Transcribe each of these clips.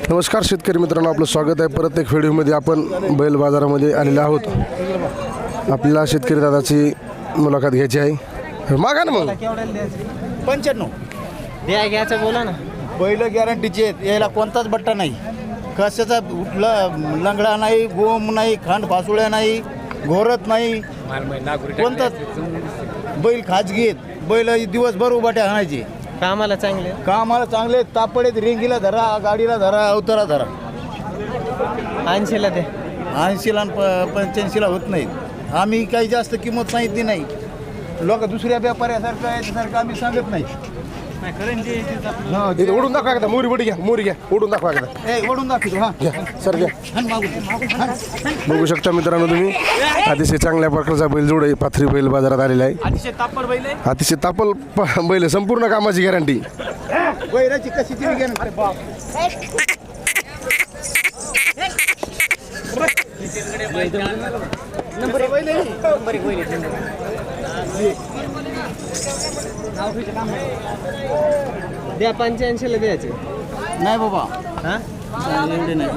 नमस्कार शेतकरी मित्रांनो, आपलं स्वागत आहे परत एक व्हिडिओमध्ये. आपण बैल बाजारामध्ये आलेलो आहोत. आपल्याला शेतकरी दादाची मुलाखत घ्यायची आहे. मागा ना मग 95 द्या घ्यायचं बोला ना. बैल गॅरंटीचे आहेत, यायला कोणताच बट्टा नाही, कशाचा लंगडा नाही, गोम नाही, खांड फासुळ्या नाही, घोरत नाही, कोणताच. बैल खाजगी आहेत, बैल दिवसभर उभाट्या आणायचे, कामाला चांगले. कामाला चांगले, तापडेत, रेंगीला धरा, गाडीला धरा, अवतारा धरा. 80ला दे. 80ला 85ला होत नाहीत. आम्ही काही जास्त किंमत सांगितली नाही. लोक दुसऱ्या व्यापाऱ्यासारखं याच्यासारखं आम्ही सांगत नाही. इथे ओढून दाखवा एकदा. मोरी घ्या ओढून दाखवा एकदा. ओढून दाखवतो. हा घ्या सर घ्या. बघू शकता मित्रांनो तुम्ही, अतिशय चांगल्या प्रकारचा बैल जोड आहे. पाथरी बैल बाजारात आलेला आहे. अतिशय तापल बैल आहे. संपूर्ण कामाची गॅरंटी. बैलाची कशी द्या 85ला द्यायचे. नाही बाबा, हा एवढे नाही.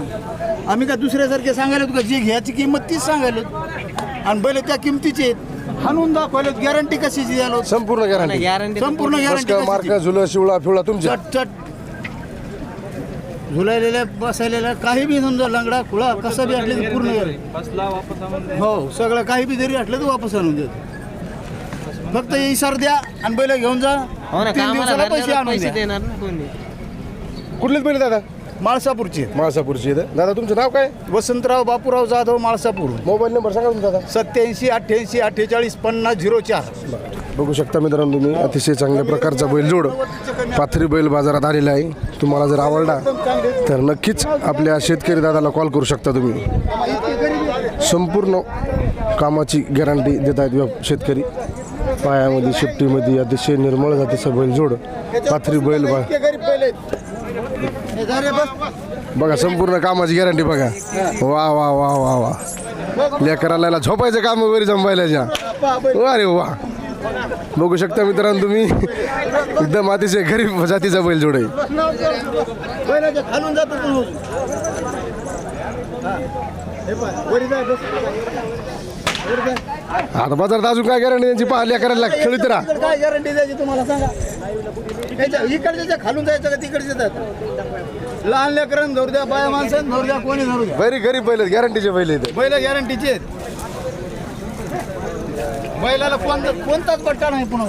आम्ही का दुसऱ्यासारखे सांगायला का जे घ्यायची किंमत तीच सांगायलो, आणि बैल त्या किमतीचे आहेत. हाणून दाखवायला गॅरंटी कशाची द्यालो. संपूर्ण गॅरंटी. गॅरंटी संपूर्ण गॅरंटी. मार्क झुलं शिवळा फिवळा तुमच्या. चट झुलायलेल्या बसायलेल्या काही बी समजा लंगडा खुळा कसं बी असले तर पूर्ण गॅरंटी. हो, सगळं काही बी जरी असलं तर वापस आणून देतो. फक्त इशार द्या आणि बैल घेऊन जा. हो ना, 3 दिवसाला पैसे आणून पैसे द्या. देणार ना कोणी. कुठलेच बैल दादा? माळसापूरचे माळसापूरची इथं. दादा तुमचं नाव काय? वसंतराव बापूराव जाधव, माळसापूर. मोबाईल नंबर सांगा तुमचा दादा. 87 88 48 50 04. बघू शकता मित्रांनो तुम्ही, अतिशय चांगल्या प्रकारचा बैलजोड पाथरी बैल बाजारात आलेला आहे. तुम्हाला जर आवडला तर नक्कीच आपल्या शेतकरी दादाला कॉल करू शकता तुम्ही. संपूर्ण कामाची गॅरंटी देत आहेत शेतकरी. पायामध्ये शेपटीमध्ये अतिशय निर्मळ जातीचा बैलजोड पाथरी बैल बघा. संपूर्ण कामाची गॅरंटी बघा. वा वा वा वा वा. लेकराला झोपायचं काम वगैरे जमवायला. अरे वा, बघू शकता मित्रांनो तुम्ही, एकदम अतिशय गरीब जातीचा बैलजोड आहे. आता बाजारात अजून काय गॅरंटी त्यांची? पाहिल्या करायला खेळीत राहा. काय गॅरंटी द्यायची तुम्हाला सांगा. इकडच्या खालून जायचं का तिकडचे जातात? लहान लेकरांना धरू द्या, बाया माणसांना धरू द्या, कोणी धरू द्या. बरी गरीब बैल आहेत, गॅरंटीचे बैल आहेत. बैल गॅरंटीचे आहेत. बैलाला कोणताच पट्टा नाही. पुन्हा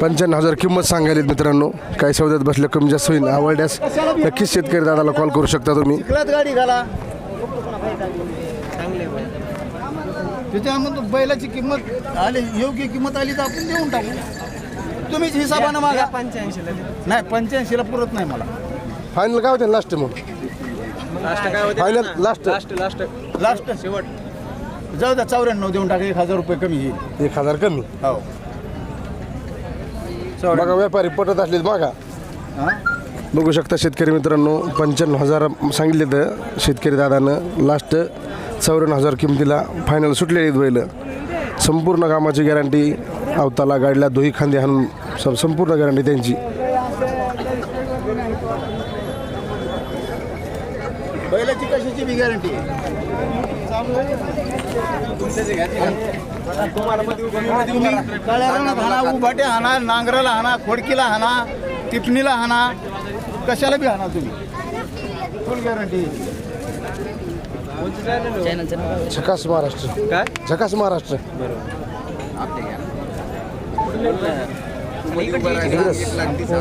95,000 किंमत सांगायला मित्रांनो. काही सौद्यात बसल्या कमी जास्त होईल. आवडल्यास नक्कीच शेतकरी दादाला कॉल करू शकता तुम्ही. चिखलात गाडी घाला. त्याच्यामध्ये बैलाची किंमत आली, योग्य किंमत आली तर आपण देऊन टाकू. तुम्हीच हिसाबानं मागा. 85ला दे. नाही, 85ला पुरत नाही मला. फायनल काय होते लास्ट? मग फायनल लास्ट लास्ट शेवट जाऊ द्या, 94 देऊन टाका. 1000 रुपये कमी येईल. 1000 कमी. हो, बघा व्यापारी पटत असले बघा. बघू शकता शेतकरी मित्रांनो, 95,000 सांगितले तर शेतकरी दादानं लास्ट 94,000 किमतीला फायनल सुटलेली आहेत बैल. संपूर्ण कामाची गॅरंटी. अवताला गाडीला दोही खांदे हाणून संपूर्ण गॅरंटी त्यांची. बैलाची कशाची बी गॅरंटी. काळ्या रंगात हाना, उभाट्या हाना, नांगराला हाना, खोडकीला हाना, टिपणीला हाना, कशाला बी हाना तुम्ही, फुल गॅरंटी. झकास महाराष्ट्र. काय झकास महाराष्ट्र.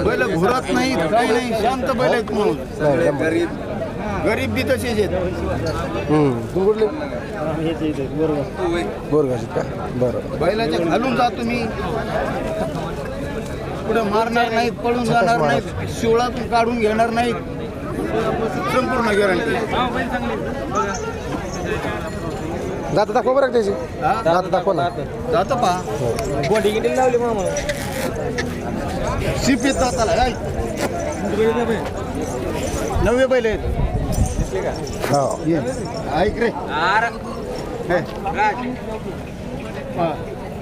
बैल घुरत नाही, काही नाही, शांत बैल आहेत म्हणून. गरीब बी तसेच आहेत. तुम्ही कुठले? बोरगाव का? बरं. बैलाच्या खालून जा तुम्ही, पुढे मारणार नाहीत, पळून जाणार नाहीत, शिवळातून काढून घेणार नाहीत. संपूर्ण गॅरंटी. जाता दाखवा बरं त्याची. जाता दाखवा ना. जातं पहा. बॉडी किती लावली मामा? शिप येत जाताला. 90 बैल आहेत. हो. ऐक रे.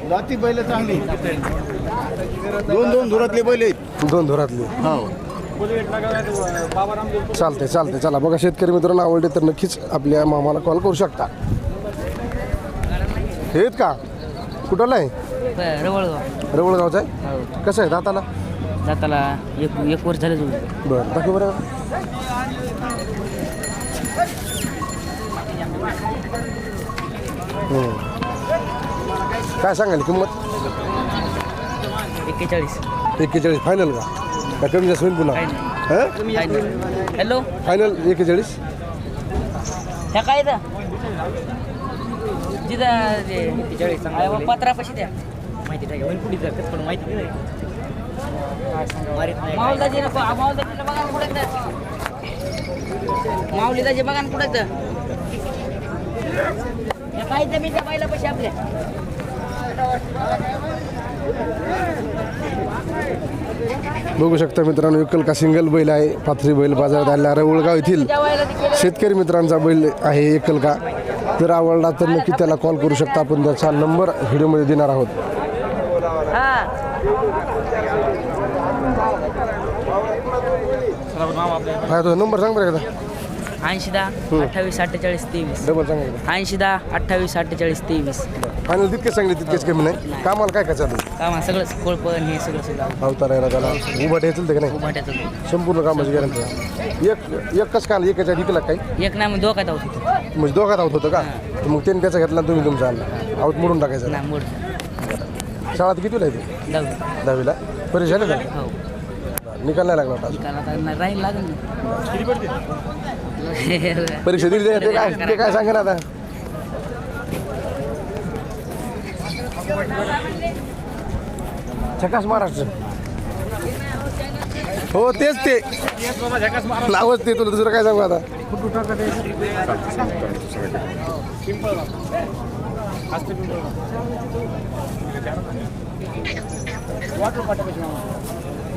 जाती बैल चांगली दोन धुरातले बैल आहेत. 2 धुरातली. हो चालते चालते. चला बघा शेतकरी मित्रांनो आवडले तर नक्कीच आपल्या मामाला कॉल करू शकता. हे आहेत का? कुठला आहे? रवळगाव रवळगावचा आहे. कसं आहे दाताला? जाताला एक वर्ष झालं जुळून. बरं दाखव बरं. काय सांगाल किंमत? 41. 41 फायनल का? का कमी जास्त होईल पुन्हा? Hello final 41. ह्या काय जिथं पत्रापाशी द्या माहिती काय पुढे जातात पण माहिती नाही. माऊलदाजी माऊलदाजीला बघा ना कुठे माऊलीदाजी बघा ना कुठे काय जमीन त्या बायला पैसे आपल्या बघू शकता मित्रांनो एकल का सिंगल बैल आहे. पाथरी बैल बाजारात आलेला रवळगाव येथील शेतकरी मित्रांचा बैल आहे एकल का. जर आवडला तर नक्की त्याला कॉल करू शकता. आपण त्याचा नंबर व्हिडिओमध्ये देणार आहोत. काय तो नंबर सांग बरं एकदा. 80-10-28-48-23 डबल सांग एकदा. 80-10-28-48-23 फायनल तितकेच सांगले तितकेच कमी नाही. कामाला काय काय चालू आहे? कामा सगळं कोळपण हे सगळं अवतार आहे ना त्याला उभा ठेचल का नाही? उभाट्याचं संपूर्ण कामाची गॅरंटी आहे. एकच काल एकाच्या विकला काही एक नाही मग धोका होत होतो म्हणजे दोघात आहोत होतं का? तर मग त्यांनी त्याचा घेतला आणि तुम्ही तुमचा आणला आहोत मोडून टाकायचं. ना मोड शाळा तर कितीला आहे ते? 10वीला. परीक्षा झाली का? हो निकाल नाही लागला होता. निकाल आता राहील लागेल परीक्षा दिली ते काय सांगा ना आता. झकास महाराष्ट्र हो तेच ते नावच ते. तुला दुसरं काय सांगू आता.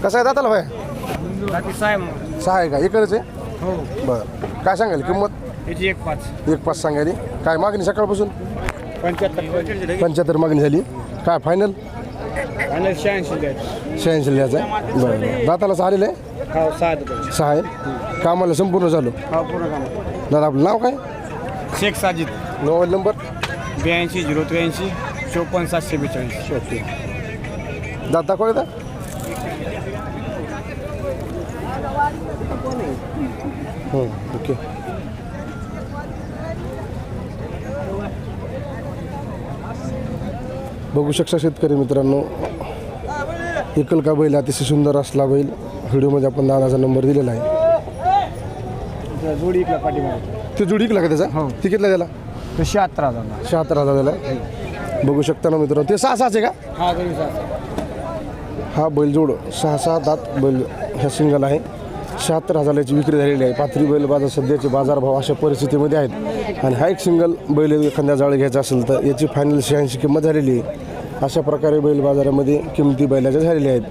कसं आहे दाताला भाई? 6 आहे का? एकच आहे. हो बरं काय सांगाल किंमत? याची 1.5 1.5 सांगायली. काय मागणी सकाळपासून? 75 मागणी झाली. काय फायनल? 86 द्यायची. 86 द्यायचं आहे. बरं दाताला आलेलं आहे. हो 6 6 आहे. कामाला संपूर्ण चालू. हो पूर्ण काम. दादा आपलं नाव काय? Shaikh Sajid. Mobile number? 82 083 54 742. Okay दात दाखवा येतात. ओके बघू शकता शेतकरी मित्रांनो एकल का बैल अतिशय सुंदर असला बैल. व्हिडिओमध्ये आपण दादाचा नंबर दिलेला आहे. जोडी इकला पाठीमागे. ते जोडी का त्याचा? हो. तिकीटला त्याला 76,000. 76,000 दिला आहे. बघू शकता ना मित्रांनो ते 6 आहे का? हा दोन्ही 6. हा बैलजोड 6 दात बैल ह्या सिंगल आहे. 76,000ची विक्री झालेली आहे. पाथरी बैल बाजार सध्याचे बाजारभाव अशा परिस्थितीमध्ये आहेत आणि हा एक सिंगल बैल एखाद्या जाळ घ्यायचा असेल तर याची फायनल 86 किंमत झालेली आहे. अशा प्रकारे बैल बाजारामध्ये किमती बैलाच्या झालेल्या आहेत.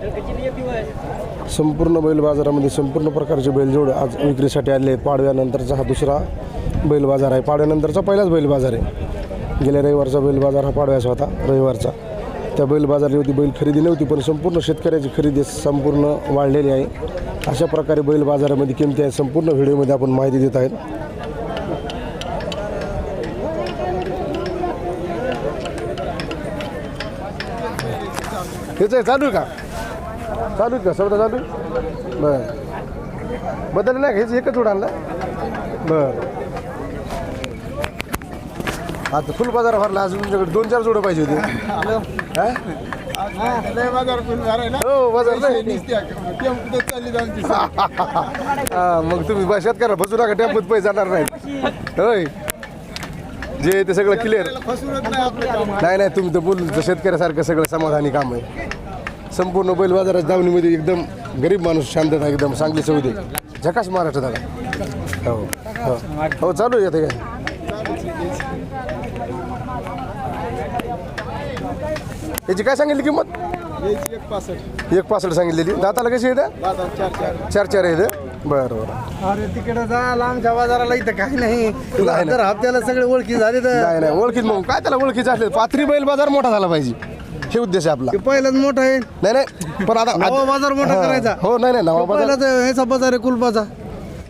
संपूर्ण बैल बाजारामध्ये संपूर्ण प्रकारचे बैलजोड आज विक्रीसाठी आलेले आहेत. पाडव्यानंतरचा हा दुसरा बैल बाजार आहे. पाडव्यानंतरचा पहिलाच बैल बाजार आहे. गेल्या रविवारचा बैल बाजार हा पाडव्याचा होता रविवारचा. त्या बैल बाजारावरती बैल खरेदी नव्हती पण संपूर्ण शेतकऱ्याची खरेदी संपूर्ण वाढलेली आहे. अशा प्रकारे बैल बाजारामध्ये किमती आहेत. संपूर्ण व्हिडिओमध्ये आपण माहिती देत आहेत. हेच आहे चालू आहे का? चालू आहे का सौदा चालू? बरं बदललं नाही हेच एकच जोड आणला. बरं आता फुल बाजार भरला. अजून तुमच्याकडे 2-4 जोडं पाहिजे होते. हो बाजार नाही. मग तुम्ही शेतकऱ्याला बसू नका. टेम्पोत पैसे जाणार नाहीत होय. जे ते सगळं क्लिअर नाही तुम्ही तर बोलू शेतकऱ्यासारखं सगळं समाधानी काम आहे. संपूर्ण बैल बाजाराच्या दावणीमध्ये एकदम गरीब माणूस शांतता एकदम चांगली सवय झकास महाराष्ट्र दादा. हो हो हो चालू आहे येते काय? याची काय सांगितली किंमत? 1.65 सांगितलेली. दाताला कशी येतं? 4 येतं. बरं बरं. अरे तिकडे जा लांबच्या बाजाराला इथं काही नाही. नाही. हप्त्याला सगळे ओळखी झाले तर नाही ओळखीत मग काय त्याला ओळखीचं असले. पाथरी बैल बाजार मोठा झाला पाहिजे. हे उद्देश आहे आपला. ते पहिलाच मोठा आहे. नाही नाही पण आता नवा बाजार मोठा हां. करायचा. हो नाही नाही नवा बाजार पहिला ह्याचा बाजार आहे कुलपाचा.